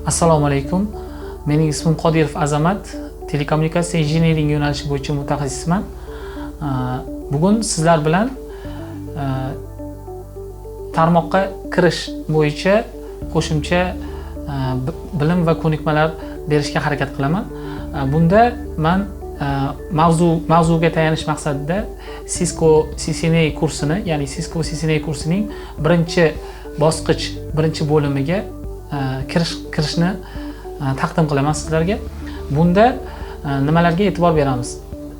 Assalomu alaykum. Mening ismim Qodirov Azamat. Telekommunikatsiya injinering yo'nalishi bo'yicha mutaxassisman. Bugun sizlar bilan tarmoqqa kirish bo'yicha qo'shimcha bilim va ko'nikmalar berishga harakat qilaman. Bunda men mavzuga tayanish maqsadida Cisco CCNA kursini, ya'ni Cisco CCNA kursining birinchi bosqich, birinchi bo'limiga kirishni taqdim qilaman sizlarga. Bunda nimalarga e'tibor beramiz?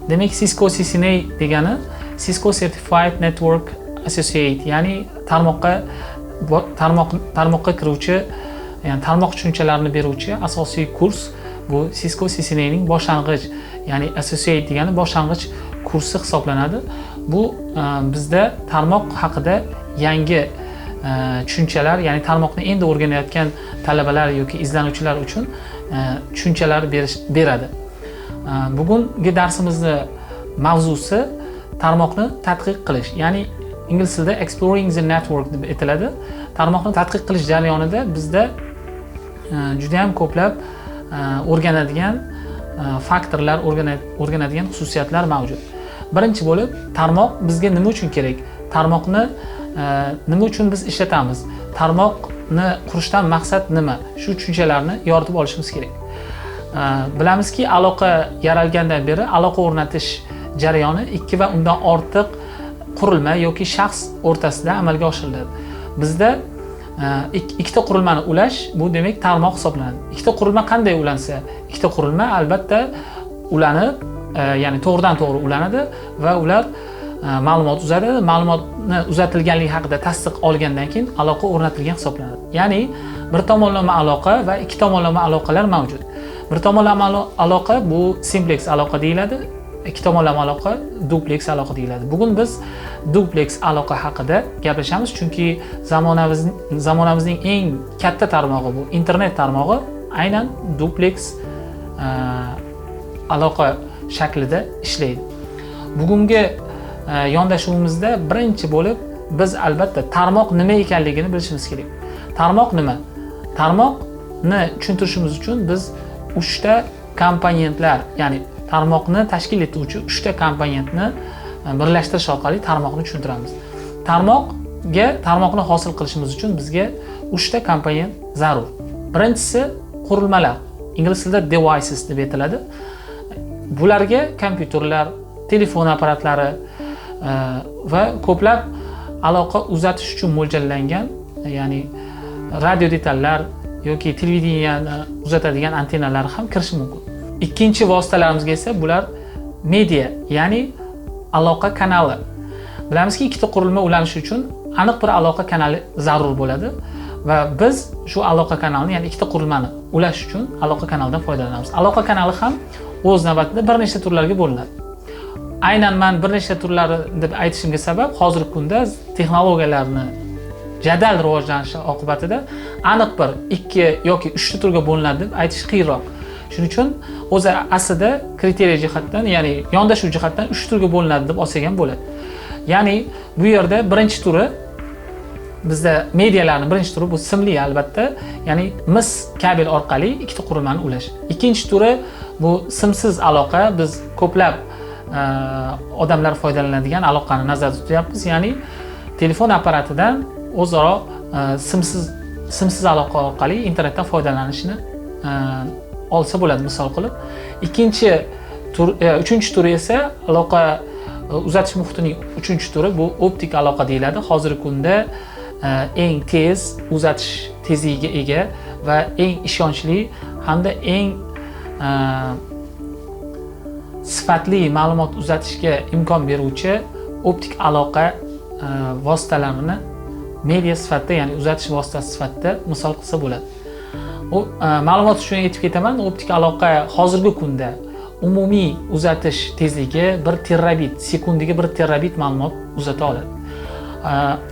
Demak, Cisco CCNA degani Cisco Certified Network Associate, ya'ni tarmoqqa kiruvchi, ya'ni tarmoq tushunchalarini beruvchi asosiy kurs. Bu Cisco CCNA ning boshlang'ich, ya'ni Associate degani boshlang'ich kursi hisoblanadi. Bu bizda tarmoq haqida yangi tushunchalar, ya'ni tarmoqni endi o'rganayotgan talabalar yoki izlanuvchilar uchun tushunchalar beradi. Bugungi darsimizni mavzusi tarmoqni tadqiq qilish, ya'ni ingliz tilida exploring the network deb aytiladi. Tarmoqni tadqiq qilish jarayonida bizda juda ham ko'plab o'rganadigan faktorlar, o'rganadigan xususiyatlar mavjud. Birinchi bo'lib, tarmoq bizga nima uchun kerak? Tarmoqni nima uchun biz ishlatamiz? Tarmoqni qurishdan maqsad nima? Shu tushunchalarni yoritib olishimiz kerak. Bilamizki, aloqa yaralgandan beri aloqa o'rnatish jarayoni ikki va undan ortiq qurilma yoki shaxs o'rtasida amalga oshiriladi. Bizda ikkita qurilmani ulash, bu demak tarmoq hisoblanadi. Ikkita qurilma qanday ulansa? Ikkita qurilma albatta ulanib, ya'ni to'g'ridan to'g'ri ulanadi va ular ma'lumot uzatadi. Ma'lumotni uzatilganligi haqida tasdiq olgandan keyin aloqa o'rnatilgan hisoblanadi. Ya'ni bir tomonlama aloqa va ikki tomonlama aloqalar mavjud. Bir tomonlama aloqa bu simplex aloqa deyiladi. Ikki tomonlama aloqa duplex aloqa deyiladi. Bugun biz duplex aloqa haqida gaplashamiz, chunki zamonamizning eng katta tarmog'i bu internet tarmog'i aynan duplex aloqa shaklida ishlaydi. Bugungi yondashuvimizda birinchi bo'lib biz albatta tarmoq nima ekanligini bilishimiz kerak. Tarmoq nima? Tarmoqni tushuntirishimiz uchun biz 3 ta komponentlar, ya'ni tarmoqni tashkil etuvchi 3 ta komponentni birlashtirish orqali tarmoqni tushuntiramiz. Tarmoqni hosil qilishimiz uchun bizga 3 ta komponent zarur. Birinchisi qurilmalar, ingliz tilida devices deb aytiladi. Bularga kompyuterlar, telefon apparatlari va ko'plab aloqa uzatish uchun mo'ljallangan, ya'ni radio detallar yoki televideniyani uzatadigan antennalar ham kirishi mumkin. Ikkinchi vositalarimizga esa bular media, ya'ni aloqa kanali. Bilamizki, ikkita qurilma ulanishi uchun aniq bir aloqa kanali zarur bo'ladi va biz shu aloqa kanalini, ya'ni ikkita qurilmani ulash uchun aloqa kanalidan foydalanamiz. Aloqa kanali ham o'z navbatida bir nechta turlarga bo'linadi. Aynan men bir nechta turlari deb aytishimga sabab, hozirgi kunda texnologiyalarni jadal rivojlanishi oqibatida aniq bir 2 yoki 3 ta turga bo'linadi deb aytish qiyinroq. Shuning uchun o'zi aslida kriteriya jihatdan, ya'ni yondashuv jihatdan 3 turga bo'linadi deb olsak ham bo'ladi. Ya'ni bu yerda birinchi turi bizda medialarning birinchi turi bu simli albatta, ya'ni mis kabel orqali ikkita qurilmani ulash. Ikkinchi turi bu simsiz aloqa, biz ko'plab odamlar foydalanadigan aloqani nazarda tutyapmiz, ya'ni telefon apparatidan o'zaro simsiz aloqa orqali internetdan foydalanishni olsa bo'ladi, misol qilib. Uchinchi turi esa aloqa uzatish muhitining uchinchi turi bu optik aloqa deyiladi. Hozirgi kunda eng tez uzatish tezligiga ega va eng ishonchli hamda eng sifatli ma'lumot uzatishga imkon beruvchi optik aloqa vositalarini media sifatida, ya'ni uzatish vositasi sifatida misol qilsa bo'ladi. Ma'lumot uchun aytib ketaman, optik aloqa hozirgi kunda umumiy uzatish tezligi 1 terabit, sekundiga 1 terabit ma'lumot uzata oladi.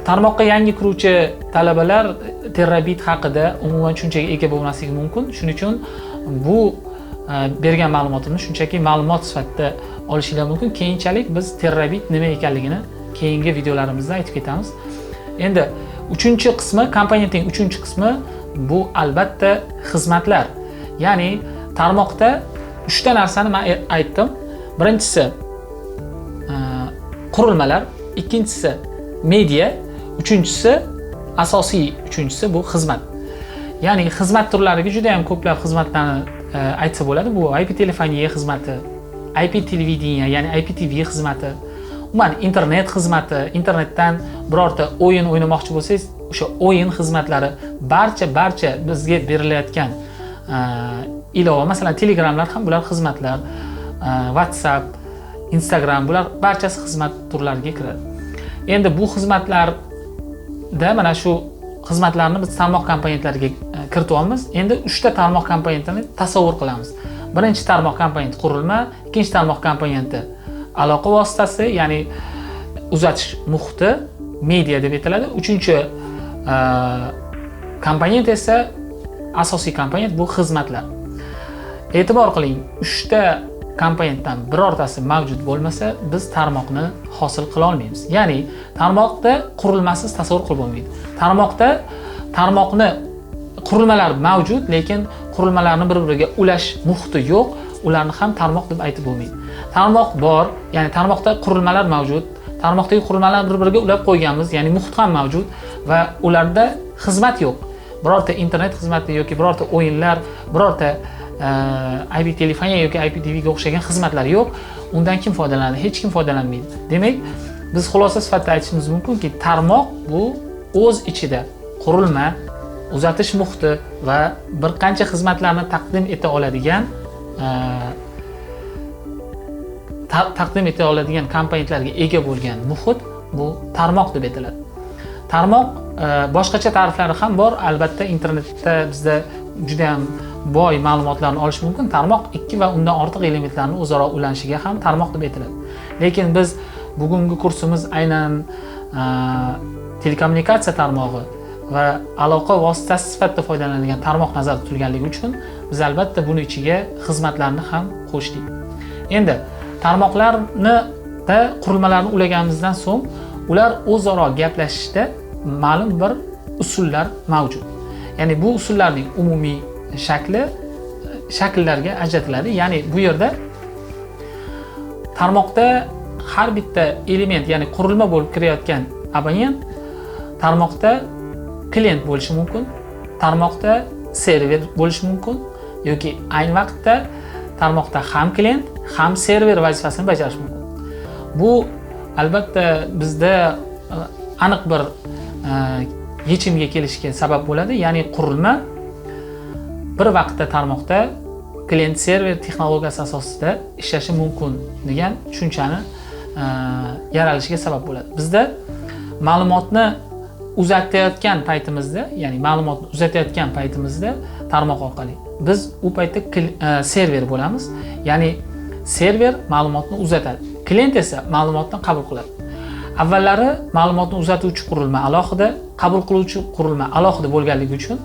Tarmoqqa yangi kiruvchi talabalar terabit haqida umuman tushunchaga ega bo'lmasligi mumkin. Shuning uchun bu bergan ma'lumotimni shunchaki ma'lumot sifatida olishinglar mumkin. Keyinchalik biz terabit nima ekanligini keyingi videolarimizda aytib ketamiz. Endi uchinchi qismi, komponentning uchinchi qismi bu albatta xizmatlar. Ya'ni tarmoqda 3 ta narsani men aytdim. Birinchisi qurilmalar, ikkinchisi media, uchinchisi bu xizmat. Ya'ni xizmat turlariga juda ham ko'plab xizmatlarni aytsa bo'ladi. Bu IP telefoniya xizmati, IP televideniya, ya'ni IPTV xizmati, umuman internet xizmati, internetdan birorta o'yin o'ynamoqchi bo'lsangiz, o'sha o'yin xizmatlari barcha bizga berilayotgan ilova, masalan, Telegramlar ham bular xizmatlar, WhatsApp, Instagram bular barchasi xizmat turlariga kiradi. Endi bu xizmatlarda mana shu xizmatlarni biz tarmoq komponentlariga kirityapmiz. Endi 3 ta tarmoq komponentini tasavvur qilamiz. Birinchi tarmoq komponenti qurilma, ikkinchi tarmoq komponenti aloqa vositasi, ya'ni uzatish muhiti, media deb aytiladi. Uchinchi komponent esa asosiy komponent, bu xizmatlar. E'tibor qiling, 3 ta komponentdan birortasi mavjud bo'lmasa, biz tarmoqni hosil qila olmaymiz. Ya'ni tarmoqda qurilmasiz tasavvur qilib bo'lmaydi. Tarmoqda tarmoqni qurilmalar mavjud, lekin qurilmalarni bir-biriga ulash muhiti yo'q. Ularni ham tarmoq deb aytib bo'lmaydi. Tarmoq bor, ya'ni tarmoqda qurilmalar mavjud. Tarmoqdagi qurilmalarni bir-biriga ulab qo'yganmiz, ya'ni muhit ham mavjud va ularda xizmat yo'q. Birorta internet xizmati yoki birorta o'yinlar, birorta IP telefoniya yoki IPTV ga o'xshagan xizmatlar yo'q. Undan kim foydalanadi? Hech kim foydalanmaydi. Demak, biz xulosa sifatida aytishimiz mumkinki, tarmoq bu o'z ichida qurilma, uzatish muhiti va bir qancha xizmatlarni taqdim eta oladigan komponentlarga ega bo'lgan muhit bu tarmoq deb aytiladi. Tarmoq boshqacha ta'riflari ham bor. Albatta internetda bizda juda ham boy ma'lumotlarni olish mumkin. Tarmoq 2 va undan ortiq elementlarning o'zaro ulanishiga ham tarmoq deb aytiladi. Lekin biz bugungi kursimiz aynan telekommunikatsiya tarmog'i va aloqa vositasi sifatida foydalanadigan tarmoq nazarda tutilganligi uchun biz albatta buni ichiga xizmatlarni ham qo'shdik. Endi tarmoqlarni da qurilmalarni ulaganimizdan so'ng ular o'zaro gaplashishda ma'lum bir usullar mavjud. Ya'ni bu usullarning umumiy shakllarga ajratiladi. Ya'ni bu yerda tarmoqda har bitta element, ya'ni qurilma bo'lib kirayotgan abonent tarmoqda klient bo'lishi mumkin, tarmoqda server bo'lishi mumkin yoki ayni vaqtda tarmoqda ham klient, ham server vazifasini bajarish mumkin. Bu albatta bizda aniq bir yechimga kelishga sabab bo'ladi. Ya'ni qurilma bir vaqtda tarmoqda klient server texnologiyasi asosida ishlashi mumkin degan tushunchani yaralishiga sabab bo'ladi. Bizda ma'lumotni uzatayotgan paytimizda, tarmoq orqali biz u paytda server bo'lamiz. Ya'ni server ma'lumotni uzatadi. Klient esa ma'lumotni qabul qiladi. Avvallari ma'lumotni uzatuvchi qurilma alohida, qabul qiluvchi qurilma alohida bo'lganligi uchun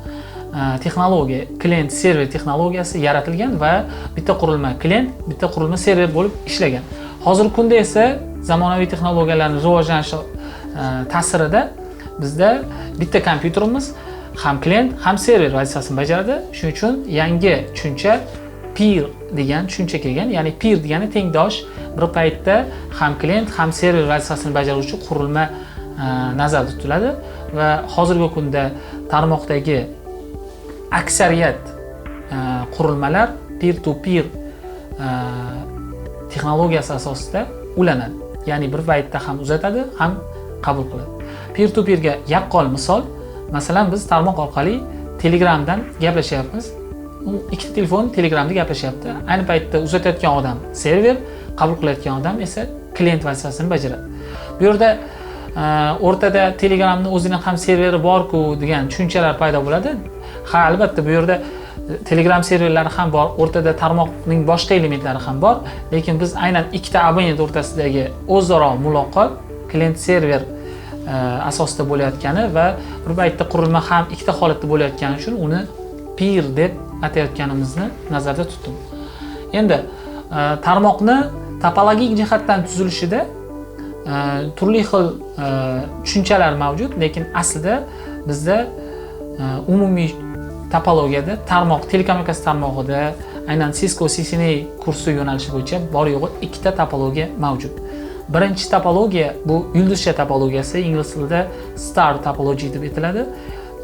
texnologiya, klient server texnologiyasi yaratilgan va bitta qurilma klient, bitta qurilma server bo'lib ishlagan. Hozirgi kunda esa zamonaviy texnologiyalarning rivojlanishi ta'sirida bizda bitta kompyuterimiz ham klient, ham server vazifasini bajaradi. Shuning uchun yangi tushuncha peer degan tushuncha kelgan. Ya'ni peer degani tengdosh, bir paytda ham klient, ham server vazifasini bajaruvchi qurilma nazarda tutiladi va hozirgi kunda tarmoqdagi aksariyat qurilmalar peer to peer texnologiyasi asosida ulanadi. Ya'ni bir paytda ham uzatadi, ham qabul qiladi. Peer to peer ga yaqqol misol, masalan biz tarmoq orqali Telegramdan gaplashyapmiz. Ikkita telefon Telegramda gaplashyapti. Ayni paytda uzatayotgan odam server, qabul qilayotgan odam esa klient vazifasini bajaradi. Bu yerda o'rtada Telegramning o'zining ham serveri bor-ku degan tushunchalar paydo bo'ladi. Ha, albatta bu yerda Telegram serverlari ham bor, o'rtada tarmoqning boshqa elementlari ham bor, lekin biz aynan ikkita abonent o'rtasidagi o'zaro muloqot klient server asosida bo'layotgani va bir paytda qurilma ham ikkita holatda bo'layotgani uchun uni peer deb atayotganimizni nazarda tutdim. Endi tarmoqni topologik jihatdan tuzilishida turli xil tushunchalar mavjud, lekin aslida bizda umumiy topologiyada tarmoq, telekommunikatsiya tarmog'ida aynan Cisco CCNA kursi yo'nalishi bo'yicha bor yo'g'i ikkita topologiya mavjud. Birinchi topologiya bu yulduzcha topologiyasi, ingliz tilida star topology deb aytiladi.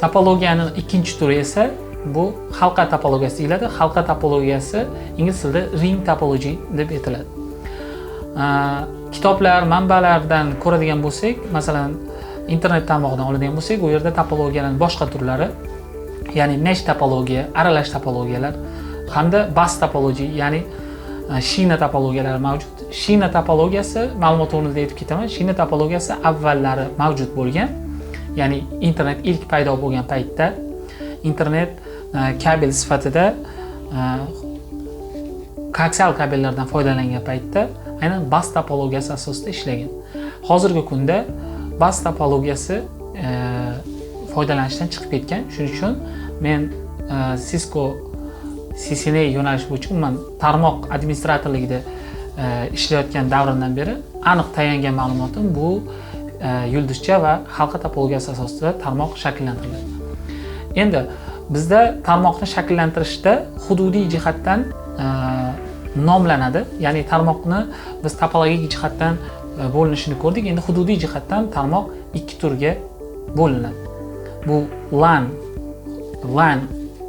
Topologiyaning ikkinchi turi esa bu halqa topologiyasi deyiladi. Halqa topologiyasi ingliz tilida ring topology deb aytiladi. Kitoblar, manbalardan ko'radigan bo'lsak, masalan, internet tarmog'idan oladigan bo'lsak, u yerda topologiyaning boshqa turlari, ya'ni mesh topologiya, aralash topologiyalar hamda bus topology, ya'ni shina topologiyalari mavjud. Shina topologiyasi, ma'lumot o'rnida aytib ketaman, shina topologiyasi avvallari mavjud bo'lgan, ya'ni internet ilk paydo bo'lgan paytda internet kabel sifatida koaksial kabellardan foydalangan paytda aynan bus topologiyasi asosida ishlagan. Hozirgi kunda bus topologiyasi foydalanishdan chiqib ketgan. Shuning uchun men Cisco CCNA yo'nalishi bo'yicha umuman tarmoq administratorligida ishlayotgan davrimdan beri aniq tayangan ma'lumotim bu yulduzcha va halqa topologiyasi asosida tarmoq shakllantiriladi. Endi bizda tarmoqni shakllantirishda hududiy jihatdan nomlanadi. Ya'ni tarmoqni biz topologik jihatdan bo'linishini ko'rdik. Endi hududiy jihatdan tarmoq ikki turga bo'linadi. Bu LAN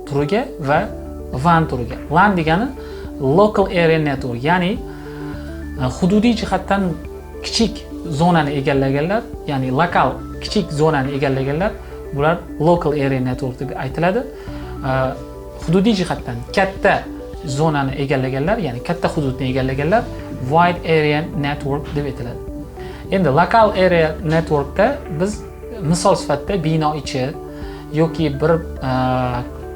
turiga va WAN turiga. LAN degani Local Area Network, ya'ni hududiy jihatdan kichik zonani egallaganlar, ya'ni lokal kichik zonani egallaganlar, bular Local Area Network deb aytiladi. Hududiy jihatdan katta zonani egallaganlar, ya'ni katta hududni egallaganlar Wide Area Network deb aytiladi. Endi Local Area Networkda biz misol sifatida bino ichi yoki bir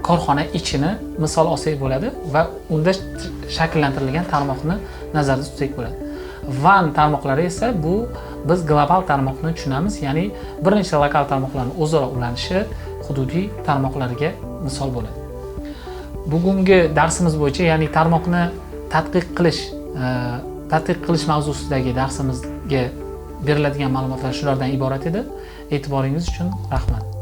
korxona ichini misol olsak bo'ladi va unda shakllantirilgan tarmoqni nazarda tutsak bo'ladi. WAN tarmoqlari esa bu biz global tarmoqni tushunamiz, ya'ni bir nechta lokal tarmoqlarning o'zaro ulanishi hududiy tarmoqlarga misol bo'ladi. Bugungi darsimiz bo'yicha, ya'ni tarmoqni tadqiq qilish mavzusidagi darsimizga beriladigan ma'lumotlar shulardan iborat edi. E'tiboringiz uchun rahmat.